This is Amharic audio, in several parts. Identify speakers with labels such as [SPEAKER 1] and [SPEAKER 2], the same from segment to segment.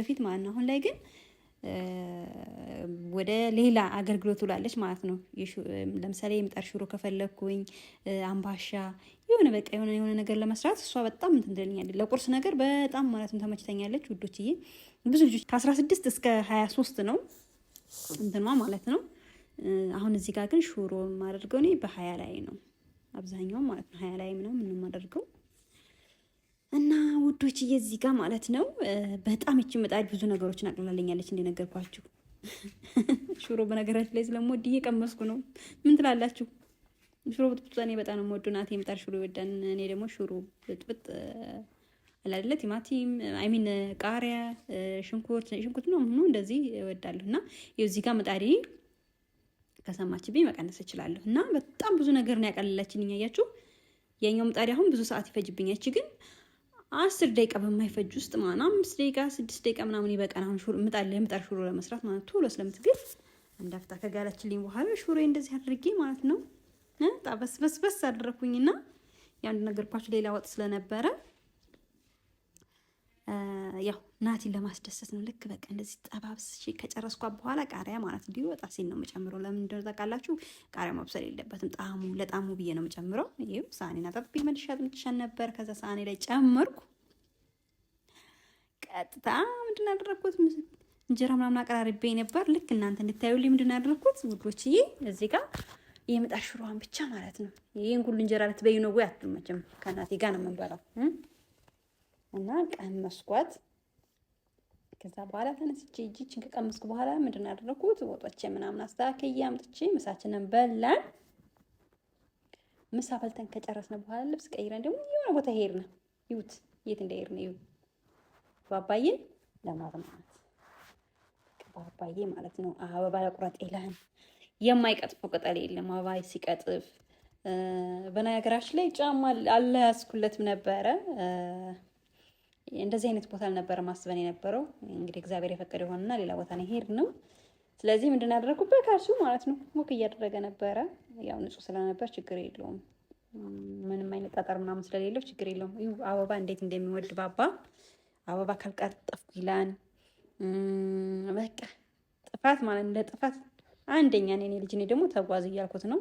[SPEAKER 1] በፊት ማለት ነው። አሁን ላይ ግን ወደ ሌላ አገልግሎት ውላለች ማለት ነው። ለምሳሌ የምጣድ ሽሮ ከፈለኩኝ አምባሻ የሆነ በቃ የሆነ ነገር ለመስራት እሷ በጣም እንትን ትለኛለች። ለቁርስ ነገር በጣም ማለት ነው ተመችተኛለች ውዶችዬ። ብዙ ልጆች ከ16 እስከ 23 ነው እንትኗ ማለት ነው። አሁን እዚህ ጋር ግን ሽሮ የማደርገው እኔ በ20 ላይ ነው አብዛኛው ማለት ነው። 20 ላይ ምናምን ምን የማደርገው እና ውዶችዬ እዚህ ጋር ማለት ነው በጣም እቺ ምጣድ ብዙ ነገሮችን አቅልላለኛለች እንደነገርኳችሁ። ሽሮ በነገራችን ላይ ስለምወድ እየቀመስኩ ነው። ምን ትላላችሁ? ሽሮ ብጥብጥ እኔ በጣም ነው የምወደው። ናቴ ምጣድ ሽሮ ይወዳል። እኔ ደግሞ ሽሮ ብጥብጥ አላለ ቲማቲም አይሚን ቃሪያ ሽንኩርት ነው እንደዚህ እወዳለሁ። እና እዚህ ጋር ምጣዴ ከሰማችብኝ መቀነስ እችላለሁ። እና በጣም ብዙ ነገር ነው ያቀለለችኝ። ያያችሁ የኛው ምጣዴ አሁን ብዙ ሰዓት ይፈጅብኛል። እቺ ግን 10 ደቂቃ በማይፈጅ ውስጥ ማለት 5 ደቂቃ 6 ደቂቃ ምናምን ይበቃል። አሁን ሽሮ ምጣድ ሽሮ ለመስራት ማለት ቶሎ ስለምትገል አንዳፍታ ከጋለችልኝ በኋላ ሽሮ እንደዚህ አድርጌ ማለት ነው በስ አደረኩኝና ያው እንደነገርኳችሁ ሌላ ወጥ ስለነበረ ያው ናቲን ለማስደሰት ነው። ልክ በቃ እንደዚህ ጠባብስ ከጨረስኳ በኋላ ቃሪያ ማለት እንዲሁ ወጣ ሲል ነው የምጨምረው። ለምን እንደሆነ ታውቃላችሁ? ቃሪያ መብሰል የለበትም። ለጣሙ ብዬ ነው የምጨምረው። ይሄው ሳህኔን አጣጥቤ መልሻት ነበር። ከዛ ሳህኔ ላይ ጨመርኩ። ቀጥታ ምንድን አደረኩት? እንጀራ ምናምን አቀራርቤ ነበር። ልክ እናንተ እንድታዩልኝ ምንድን አደረኩት ውዶችዬ? እዚህ ጋር የምጣድ ሽሮዋን ብቻ ማለት ነው። ይሄን ሁሉ እንጀራ ልትበዩ ነው ወይ አትመጭም? ከናቲ ጋር ነው የምንበላው እና ቀመስኳት። ከዛ በኋላ ተነስቼ እጂችን ከቀመስኩ በኋላ ምንድን አደረኩት? ወጦቼ ምናምን አስተካክዬ አምጥቼ ምሳችንን በላን። ምሳ በልተን ከጨረስን በኋላ ልብስ ቀይረን ደግሞ የሆነ ቦታ ሄድን። ይሁት የት እንደሄድን ይሁ ባባዬን ለማዝናናት ባባዬ ማለት ነው። አበባ ለቁረጥ ይላል። የማይቀጥፈው ቅጠል የለም። አበባ ሲቀጥፍ በነገራችን ላይ ጫማ አልያዝኩለትም ነበረ። እንደዚህ አይነት ቦታ አልነበረ ማስበን የነበረው። እንግዲህ እግዚአብሔር የፈቀደ ይሆንና ሌላ ቦታ ነው ሄድነው። ስለዚህ ምንድን አደረኩበት ካልሱ ማለት ነው ወክ እያደረገ ነበረ። ያው ንጹህ ስለነበር ችግር የለውም። ምንም አይነት ጠጠር ምናምን ስለሌለው ችግር የለውም። ይሁ አበባ እንዴት እንደሚወድ ባባ አበባ ካልቀጠፍኩ ይላል። በቃ ጥፋት ማለት እንደ ጥፋት አንደኛ እኔ ልጅ እኔ ደግሞ ተጓዝ እያልኩት ነው።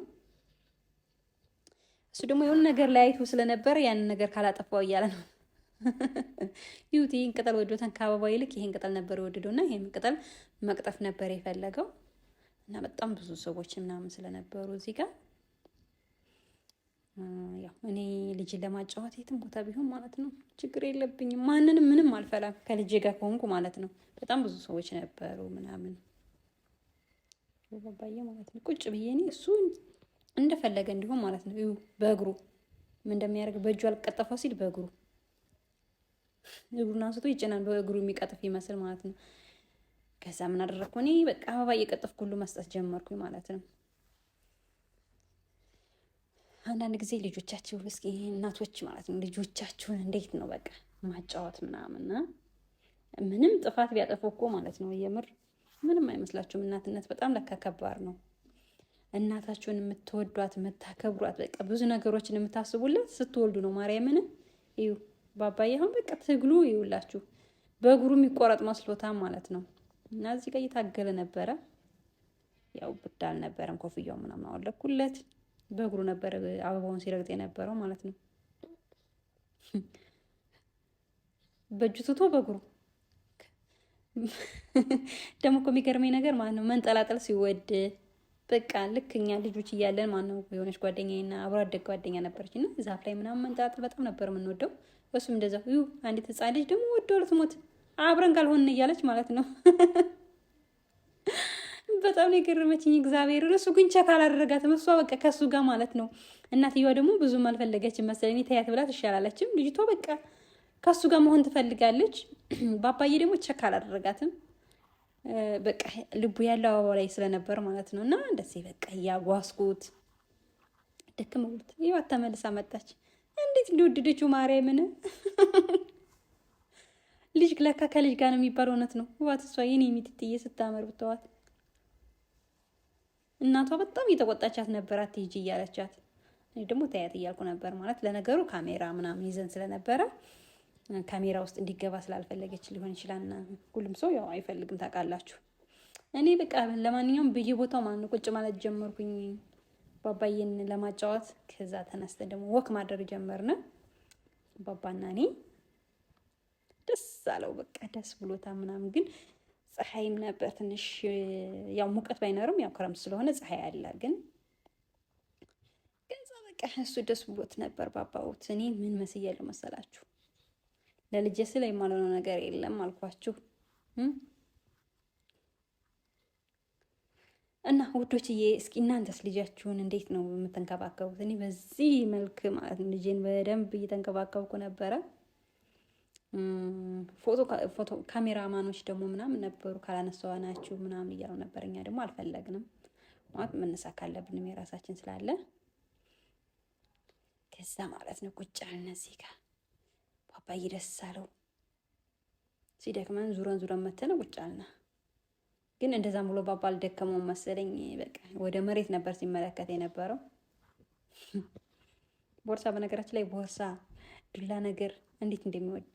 [SPEAKER 1] እሱ ደግሞ የሆነ ነገር ላይ አይቶ ስለነበረ ያንን ነገር ካላጠፋው እያለ ነው። ይሁት ይሄን ቅጠል ወዶታን ከአበባው ይልቅ ይሄን ቅጠል ነበር የወደደውና ይሄን ቅጠል መቅጠፍ ነበር የፈለገው። እና በጣም ብዙ ሰዎች ምናምን ስለነበሩ እዚህ ጋር ያው እኔ ልጅን ለማጫወት የትም ቦታ ቢሆን ማለት ነው ችግር የለብኝም። ማንንም ምንም አልፈላም ከልጄ ጋር ከሆንኩ ማለት ነው። በጣም ብዙ ሰዎች ነበሩ ምናምን ባባዬ ማለት ነው። ቁጭ ብዬ እኔ እሱ እንደፈለገ እንዲሆን ማለት ነው። በእግሩ ምን እንደሚያደርግ በእጁ አልቀጠፈው ሲል በእግሩ እግሩን አንስቶ ይጭናል። በእግሩ የሚቀጥፍ ይመስል ማለት ነው። ከዛ ምን አደረኩ እኔ በቃ አበባ እየቀጠፍኩ ሁሉ መስጠት ጀመርኩኝ ማለት ነው። አንዳንድ ጊዜ ልጆቻችሁ እስኪ እናቶች ማለት ነው ልጆቻችሁን እንዴት ነው በቃ ማጫወት ምናምን ምንም ጥፋት ቢያጠፉ እኮ ማለት ነው የምር ምንም አይመስላችሁም። እናትነት በጣም ለካ ከባድ ነው። እናታችሁን የምትወዷት የምታከብሯት በቃ ብዙ ነገሮችን የምታስቡለት ስትወልዱ ነው። ማርያምን እዩ ባባዬ አሁን በቃ ትግሉ ይውላችሁ በእግሩ የሚቆረጥ መስሎታል ማለት ነው። እና እዚህ ጋር እየታገለ ነበረ። ያው ብድ አልነበረም ኮፍያው ምናምን አወለኩለት። በእግሩ ነበር አበባውን ሲረግጥ የነበረው ማለት ነው። በእጁ ትቶ በእግሩ ደግሞ እኮ የሚገርመኝ ነገር ማለት ነው መንጠላጠል ሲወድ በቃ ልክ እኛ ልጆች እያለን ማለት ነው የሆነች ጓደኛዬና አብሮ አደግ ጓደኛ ነበረች እና ዛፍ ላይ ምናምን መንጠላጠል በጣም ነበር የምንወደው። እሱም እንደዛው አንዲት ህፃን ልጅ ደግሞ ወደው ልትሞት አብረን ካልሆን እያለች ማለት ነው። በጣም ነው የገረመችኝ እግዚአብሔር። እሱ ግን ቸክ አላደረጋትም። እሷ በቃ ከሱ ጋር ማለት ነው። እናትየዋ ደግሞ ብዙም አልፈለገችም መሰለኝ ተያት ብላ ትሻላለችም። ልጅቷ በቃ ከሱ ጋር መሆን ትፈልጋለች። ባባዬ ደግሞ ቸክ አላደረጋትም። በቃ ልቡ ያለው አበባ ላይ ስለነበር ማለት ነው። እና እንደዚህ በቃ እያጓስኩት ደክም ብሎት ይኸው ተመልሳ መጣች። እንዴት እንደወደደችው ማርያምን። ልጅ ለካ ከልጅ ጋር ነው የሚባለው እውነት ነው። ዋት እሷ የኔ ሚጥጥዬ ስታመር ብተዋት እናቷ በጣም እየተቆጣቻት ነበር። አትሂጂ እያለቻት እኔ ደግሞ ታያት እያልኩ ነበር ማለት ለነገሩ ካሜራ ምናምን ይዘን ስለነበረ ካሜራ ውስጥ እንዲገባ ስላልፈለገች ሊሆን ይችላል። ሁሉም ሰው ያው አይፈልግም ታውቃላችሁ። እኔ በቃ ለማንኛውም በየቦታው ማን ቁጭ ማለት ጀመርኩኝ ባባዬን ለማጫወት። ከዛ ተነስተን ደግሞ ወክ ማድረግ ጀመርን ባባና እኔ። ደስ አለው በቃ ደስ ብሎታ ምናምን። ግን ፀሐይም ነበር ትንሽ፣ ያው ሙቀት ባይኖርም ያው ክረምት ስለሆነ ፀሐይ አለ። ግን ገዛ በቃ እሱ ደስ ብሎት ነበር ባባውት። እኔ ምን መስያለሁ መሰላችሁ? ለልጄ ስለ የማልሆነው ነገር የለም አልኳችሁ። እና ውዶችዬ እስኪ እናንተስ ልጃችሁን እንዴት ነው የምትንከባከቡት? እኔ በዚህ መልክ ማለት ነው ልጄን በደንብ እየተንከባከብኩ ነበረ። ፎቶ ካሜራማኖች ደግሞ ምናምን ነበሩ ካላነሳዋ ናችሁ ምናምን እያሉ ነበር። እኛ ደግሞ አልፈለግንም ማለት መነሳት ካለብንም የራሳችን ስላለ ከዛ ማለት ነው ቁጭ አልን እዚህ ጋር። ባባዬ ደስ አለው። ሲደክመን ዙረን መተን ቁጭ አልን። ግን እንደዛም ብሎ ባባ አልደከመውም መሰለኝ። በቃ ወደ መሬት ነበር ሲመለከት የነበረው። ቦርሳ፣ በነገራችን ላይ ቦርሳ ዱላ ነገር እንዴት እንደሚወድ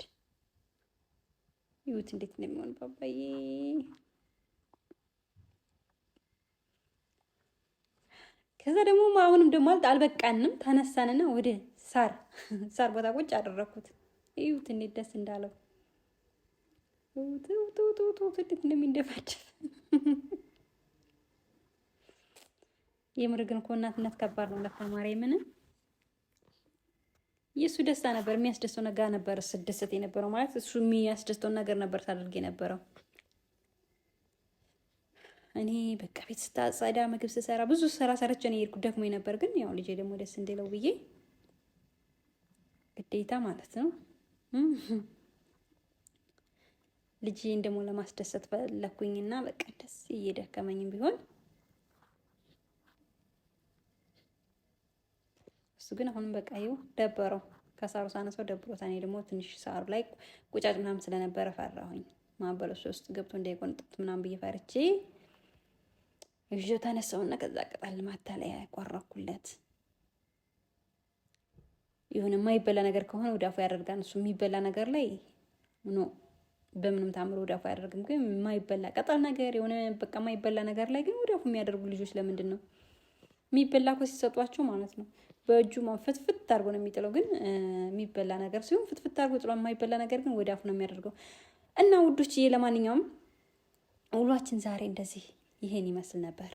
[SPEAKER 1] ይሁት፣ እንዴት እንደሚሆን ባባዬ። ከዛ ደግሞ አሁንም ደግሞ አልበቃንም፣ ተነሳንና ወደ ሳር ቦታ ቁጭ አደረኩት። ይሁት እንዴት ደስ እንዳለው እንዴት እንደሚንደፋቸው። የምር ግን እኮ እናትነት ከባድ ነው ለተማሪ። ምንም የእሱ ደስታ ነበር የሚያስደስተው ነገር ነበር ስደሰት የነበረው ማለት እሱ የሚያስደስተውን ነገር ነበር ታደርግ የነበረው። እኔ በቃ ቤት ስታጸዳ፣ ምግብ ስሰራ፣ ብዙ ስራ ሰርቼ ነው የሄድኩት። ደክሞኝ ነበር። ግን ያው ልጄ ደግሞ ደስ እንዲለው ብዬ ግዴታ ማለት ነው ልጄን ደግሞ ለማስደሰት ፈለኩኝና በቃ ደስ እየደከመኝም ቢሆን እሱ ግን አሁንም በቃ ይኸው ደበረው። ከሳሩ ሳነሳው ደብሮታል። እኔ ደግሞ ትንሽ ሳሩ ላይ ቁጫጭ ምናምን ስለነበረ ፈራሁኝ ማበለሱ ውስጥ ገብቶ እንዳይቆንጥጥ ምናምን ብዬ ፈርቼ ይዤው ተነሳውና ከዛ ቅጠል ማታ ላይ ያቆረኩለት። ይሁን የማይበላ ነገር ከሆነ ወደ አፉ ያደርጋል። እሱ የሚበላ ነገር ላይ ኖ በምንም ታምሮ ወደ አፉ አያደርግም። ግን የማይበላ ቅጠል ነገር የሆነ በቃ የማይበላ ነገር ላይ ግን ወደ አፉ የሚያደርጉ ልጆች ለምንድን ነው? የሚበላ እኮ ሲሰጧቸው ማለት ነው በእጁ ፍትፍት አድርጎ ነው የሚጥለው። ግን የሚበላ ነገር ሲሆን ፍትፍት አድርጎ ጥሎ የማይበላ ነገር ግን ወደ አፉ ነው የሚያደርገው። እና ውዶችዬ ለማንኛውም ውሏችን ዛሬ እንደዚህ ይሄን ይመስል ነበር።